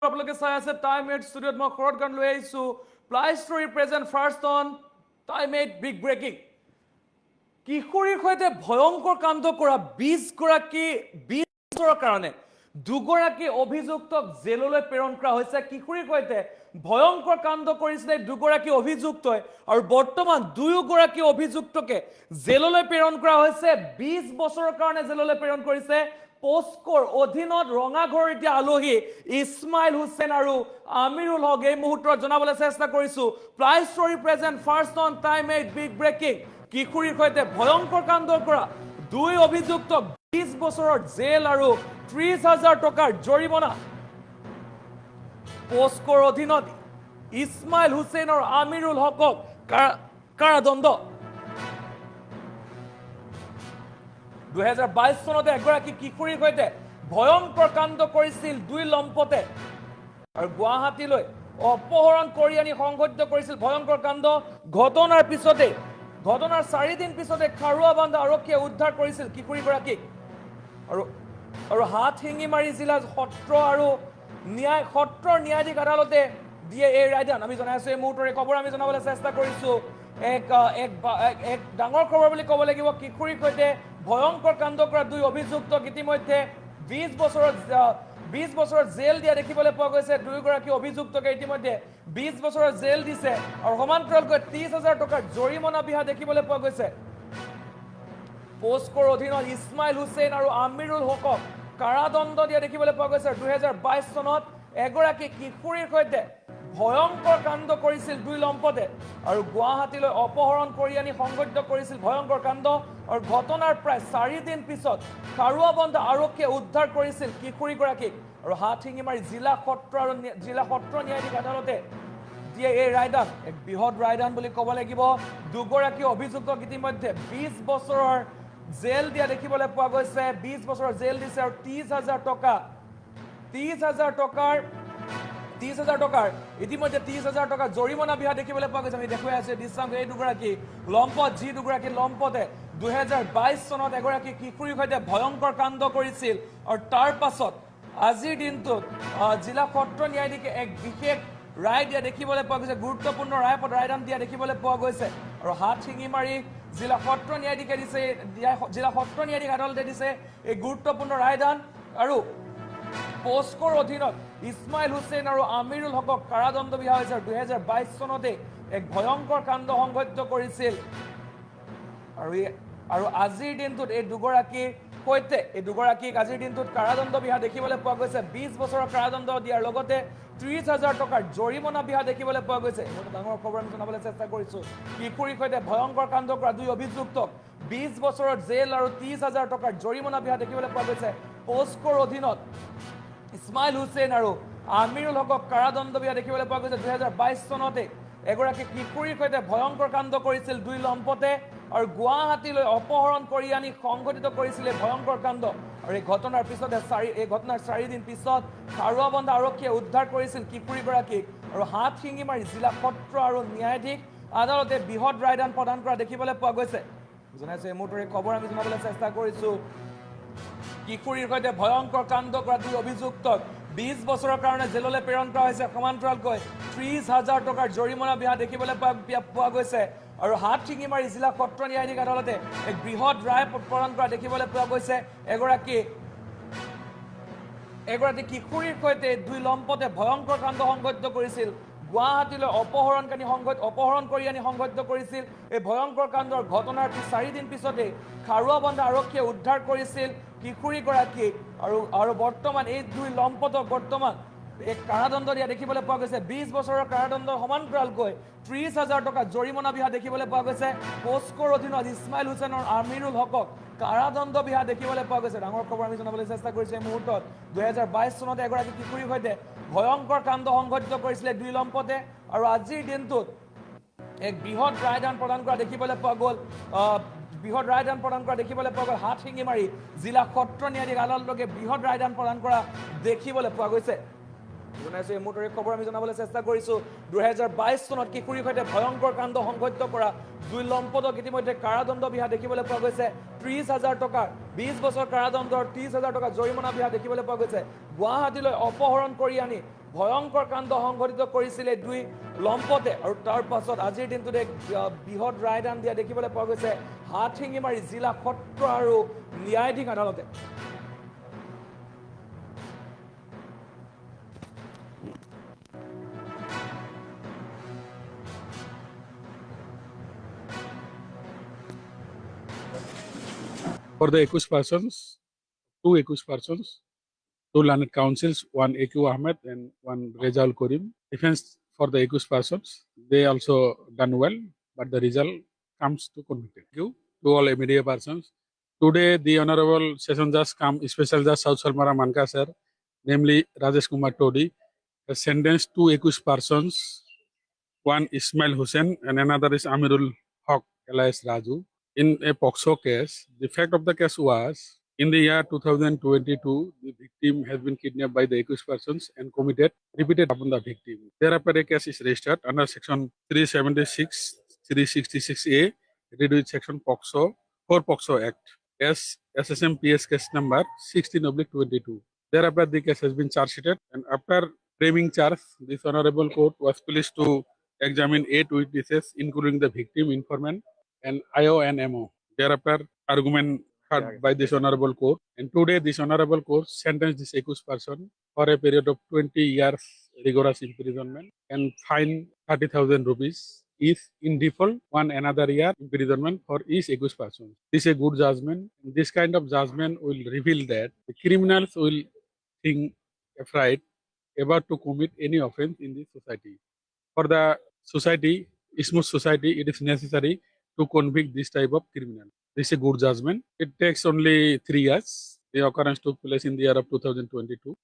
আপোনালোকে চাই আছে টাইম 8 ষ্টুডিঅ'ত মই খৰত গান লৈ আহিছোঁ ply story present first on time 8 big breaking কিশোৰীৰ সৈতে ভয়ংকৰ কাণ্ড কৰা 20 বছৰৰ কাৰণে দুগৰাকী অভিযুক্তক জেললৈ প্ৰেৰণ কৰা হৈছে কিশোৰীৰ সৈতে ভয়ংকৰ কাণ্ড কৰিছিলে দুগৰাকী অভিযুক্তই আৰু বৰ্তমান দুয়োগৰাকী অভিযুক্তকে জেললৈ প্ৰেৰণ কৰা হৈছে 20 বছৰৰ কাৰণে জেললৈ প্ৰেৰণ কৰিছে পোস্কৰ অধীনত ৰঙাঘৰ এতিয়া আলহী ইছমাইল হুছেইন আৰু আমিৰুল হক এই মুহূৰ্তত জনাবলৈ চেষ্টা কৰিছো ply story present first on time 8 big breaking কিশোৰীৰ সৈতে ভয়ংকৰ কাণ্ড কৰা দুই অভিযুক্তক 20 বছৰৰ জেল আৰু 30,000 টকাৰ জৰিমনা পোস্কৰ অধীনত ইছমাইল হুছেইন আৰু আমিৰুল হকক কাৰাদণ্ড 2022 চনতে এগৰাকী কিশোৰীৰ সৈতে ভয়ংকৰ কাণ্ড কৰিছিল দুই লম্পতে আৰু গুৱাহাটীলৈ অপহৰণ কৰি আনি সংঘটিত কৰিছিল ভয়ংকৰ কাণ্ড ঘটনাৰ পিছতে ঘটনাৰ 4 দিন পিছতে খাৰুৱাবান্ধা আৰক্ষীয়ে উদ্ধাৰ কৰিছিল কিশোৰীগৰাকীক আৰু হাত শিঙিমাৰী জিলা সত্ৰৰ ন্যায়াধীশ আদালতে দিয়ে এই ৰায়দান আমি জনাইছো এই মুহূৰ্তৰে খবৰ আমি জনাবলৈ চেষ্টা কৰিছো এক ডাঙৰ খবৰ বুলি ক'ব লাগিব কিশোৰীৰ সৈতে ভয়ংকৰ কাণ্ড কৰা দুই অভিযুক্তক ইতিমধ্যে 20 বছৰৰ জেল দিয়া দেখিবলৈ পোৱা গৈছে দুয়োগৰাকী অভিযুক্তকে ইতিমধ্যে 20 বছৰৰ জেল দিছে আৰু সমান্তৰালকৈ 30,000 টকাৰ জৰিমনা বিহা দেখিবলৈ পোৱা গৈছে পোস্কৰ অধীনত ইছমাইল হুছেইন আৰু আমিৰুল হকক কাৰাদণ্ড দিয়া দেখিবলৈ পোৱা গৈছে 2022 চনত এগৰাকী কিশোৰীৰ সৈতে ভয়ংকৰ কাণ্ড কৰিছিল দুই লম্পতে আৰু গুৱাহাটীলৈ অপহৰণ কৰি আনি সংঘটিত কৰিছিল ভয়ংকৰ কাণ্ড আৰু ঘটনাৰ প্ৰায় 4 দিন পিছত খাৰুৱাবান্ধা আৰক্ষীয়ে উদ্ধাৰ কৰিছিল কিশোৰীগৰাকীক আৰু হাতশিঙিমাৰী জিলা সত্ৰ ন্যায়াধীশ আদালতে দিয়ে এই ৰায়দান এক বৃহৎ ৰায়দান বুলি ক'ব লাগিব দুগৰাকী অভিযুক্তক ইতিমধ্যে 20 বছৰৰ জেল দিয়া দেখিবলৈ পোৱা গৈছে 20 বছৰৰ জেল দিছে আৰু 30,000 টকাৰ ইতিমধ্যে 30,000 টকা জৰিমনা বিহা দেখিবলৈ পোৱা গৈছে আমি দেখুৱাই আছো দৃশ্যাংশ এই দুগৰাকী লম্পট যি দুগৰাকী লম্পতে 2022 চনত এগৰাকী কিশোৰীৰ সৈতে ভয়ংকৰ কাণ্ড কৰিছিল আৰু তাৰ পাছত আজিৰ দিনটোত জিলা সত্ৰ ন্যায়াধীশে এক বিশেষ ৰায় দিয়া দেখিবলৈ পোৱা গৈছে গুৰুত্বপূৰ্ণ ৰায়দান দিয়া দেখিবলৈ পোৱা গৈছে আৰু হাত শিঙিমাৰী জিলা সত্ৰ ন্যায়াধীশে দিছে জিলা সত্ৰ ন্যায়াধীশ আদালতে দিছে এই গুৰুত্বপূৰ্ণ ৰায়দান আৰু পোস্কৰ অধীনত ইছমাইল হুছেইন আৰু আমিৰুল হকক কাৰাদণ্ড বিহা হৈছে 2022 চনতে এক ভয়ংকৰ কাণ্ড সংঘটিত কৰিছিল আৰু আজিৰ দিনটোত এই দুগৰাকীক আজিৰ দিনটোত কাৰাদণ্ড বিহা দেখিবলৈ পোৱা গৈছে 20 বছৰৰ কাৰাদণ্ড দিয়াৰ লগতে 30,000 টকাৰ জৰিমনা বিহা দেখিবলৈ পোৱা গৈছে ডাঙৰ খবৰ আমি জনাবলৈ চেষ্টা কৰিছো কিশোৰীৰ সৈতে ভয়ংকৰ কাণ্ড কৰা দুই অভিযুক্তক 20 বছৰৰ জেল আৰু 30,000 টকাৰ জৰিমনা বিহা দেখিবলৈ পোৱা গৈছে পোস্কৰ অধীনত ইছমাইল হুছেইন আৰু আমিৰুল হকক কাৰাদণ্ড বিহা দেখিবলৈ পোৱা গৈছে 2022 চনতে এগৰাকী কিশোৰীৰ সৈতে ভয়ংকৰ কাণ্ড কৰিছিল দুই লম্পতে আৰু গুৱাহাটীলৈ অপহৰণ কৰি আনি সংঘটিত কৰিছিলে ভয়ংকৰ কাণ্ড আৰু এই ঘটনাৰ 4 দিন পিছত খাৰুৱাবান্ধা আৰক্ষীয়ে উদ্ধাৰ কৰিছিল কিশোৰীগৰাকীক আৰু হাত শিঙিমাৰী জিলা সত্ৰ আৰু ন্যায়াধীশ আদালতে বৃহৎ ৰায়দান প্ৰদান কৰা দেখিবলৈ পোৱা গৈছে জনাইছো এই মুহূৰ্তৰে খবৰ আমি জনাবলৈ চেষ্টা কৰিছো কিশোৰীৰ সৈতে ভয়ংকৰ কাণ্ড কৰা দুই অভিযুক্তক 20 বছৰৰ কাৰণে জেললৈ প্ৰেৰণ কৰা হৈছে সমান্তৰালকৈ 30,000 টকাৰ জৰিমনা বিহা দেখিবলৈ পোৱা গৈছে আৰু হাত শিঙিমাৰী জিলা সত্ৰ ন্যায়াধীশ আদালতে এক বৃহৎ ৰায় প্ৰদান কৰা দেখিবলৈ পোৱা গৈছে এগৰাকী কিশোৰীৰ সৈতে দুই লম্পতে ভয়ংকৰ কাণ্ড সংঘটিত কৰিছিল গুৱাহাটীলৈ অপহৰণ কৰি আনি সংঘটিত কৰিছিল এই ভয়ংকৰ কাণ্ডৰ ঘটনাৰ 4 দিন পিছতে খাৰুৱাবান্ধা আৰক্ষীয়ে উদ্ধাৰ কৰিছিল কিশোৰীগৰাকীক আৰু বৰ্তমান এই দুই লম্পতক বৰ্তমান এক কাৰাদণ্ড দিয়া দেখিবলৈ পোৱা গৈছে 20 বছৰৰ কাৰাদণ্ড সমান্তৰালকৈ 30,000 টকা জৰিমনা বিহা দেখিবলৈ পোৱা গৈছে পোস্কৰ অধীনত ইছমাইল হুছেইন আৰু আমিৰুল হকক কাৰাদণ্ড বিহা দেখিবলৈ পোৱা গৈছে ডাঙৰ খবৰ আমি জনাবলৈ চেষ্টা কৰিছো এই মুহূৰ্তত 2022 চনতে এগৰাকী কিশোৰীৰ সৈতে ভয়ংকৰ কাণ্ড সংঘটিত কৰিছিলে দুই লম্পতে আৰু আজিৰ দিনটোত এক বৃহৎ ৰায়দান প্ৰদান কৰা দেখিবলৈ পোৱা গ'ল হাত শিঙিমাৰী জিলা সত্ৰ ন্যায়াধীশ আদালতকে বৃহৎ ৰায়দান প্ৰদান কৰা দেখিবলৈ পোৱা গৈছে জনাইছো এই মুহূৰ্তৰে খবৰ আমি জনাবলৈ চেষ্টা কৰিছো 2022 চনত কিশোৰীৰ সৈতে ভয়ংকৰ কাণ্ড সংঘটিত কৰা দুই লম্পতক ইতিমধ্যে কাৰাদণ্ড বিহা দেখিবলৈ পোৱা গৈছে 30,000 টকাৰ 20 বছৰ কাৰাদণ্ড 30,000 টকা জৰিমনা বিহা দেখিবলৈ পোৱা গৈছে গুৱাহাটীলৈ অপহৰণ কৰি আনি ভয়ংকৰ কাণ্ড সংঘটিত কৰিছিলে দুই লম্পতে আৰু তাৰ পাছত আজিৰ দিনটোত এক বৃহৎ ৰায়দান দিয়া দেখিবলৈ পোৱা গৈছে হাতশিঙিমাৰী জিলা সত্ৰ আৰু ন্যায়াধীশ আদালতে। For the accused persons, two accused persons, two learned counsels, one A.Q. Ahmed and one Rezal Karim. Defense for the accused persons, they also done well, but the result comes to convicted. Thank you to all media persons. Today, the Honorable Session Judge, Special Judge South Salmara Manka sir, namely Rajesh Kumar Todi, has sentenced two accused persons, one Ismail Hussain and another is Amirul Haq alias Raju. In a POXO case, the fact of the case was, in the year 2022, the victim has been kidnapped by the accused persons and committed repeated upon the victim. Thereafter, a case is registered under Section 376, 366A, read with Section POXO, for POXO Act, as SSM PS case number 16/22. Thereafter, the case has been charge sheeted, and after framing charge, this honorable court was pleased to examine 8 witnesses, including the victim, informant, and IO and MO. Thereafter, argument heard by this honorable court, and today this honorable court sentenced this accused person for a period of 20 years rigorous imprisonment and fine 30,000 rupees each in default, one another year imprisonment for each accused person. This is a good judgment. This kind of judgment will reveal that the criminals will think afraid about to commit any offense in this society. For the society, smooth society, it is necessary to convict this type of criminal. This is a good judgment. It takes only 3 years. The occurrence took place in the year of 2022.